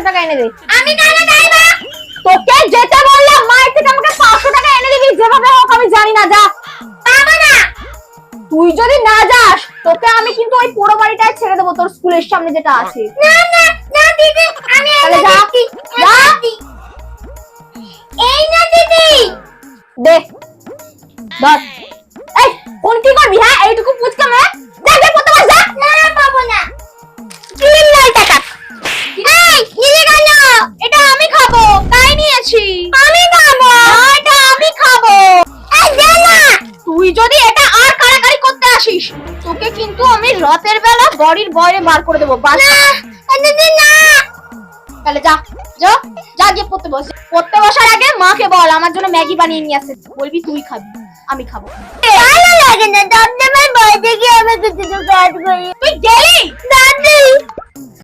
টাকা এনে দে। আমি কেন যাইবা? তোকে যেতে বললাম, মায়ের থেকে আমাকে 500 টাকা এনে দিবি যেভাবে হোক, আমি জানি না, যা। পাবো না। তুই যদি না যাস তোকে আমি কিন্তু ওই পোড়ো বাড়িটায় ছেড়ে দেবো, তোর স্কুলের সামনে যেটা আছে। না না না দিদি, আমি তাহলে যা, যা। এই না দিদি। দে, ধর। এই কোন কি করবি? হ্যাঁ, এইটুকু পুচকা মেয়ে, যা যা পড়তে বস, যা। না পাবো না। তিন লাল টাকা। এই নিয়ে গেল। এটা আমি খাবো, তাই নিয়েছি। আমি খাবো। এটা আমি খাবো। এই দে না। তুই যদি এটা আর কাড়াকাড়ি করতে আসিস, তোকে কিন্তু আমি রাতের বেলা বাড়ির বাইরে বার করে দেবো। না দিদি না। তাহলে যা, যা, যা গিয়ে পড়তে বস। পড়তে বসার আগে মাকে বল আমার জন্য ম্যাগি বানিয়ে নিয়ে আসতে। বলবি তুই খাবি, আমি খাবো। ভালো লাগে না, দমদমার বলতে গিয়ে আমি কিছু কাজ করি। তুই গেলি?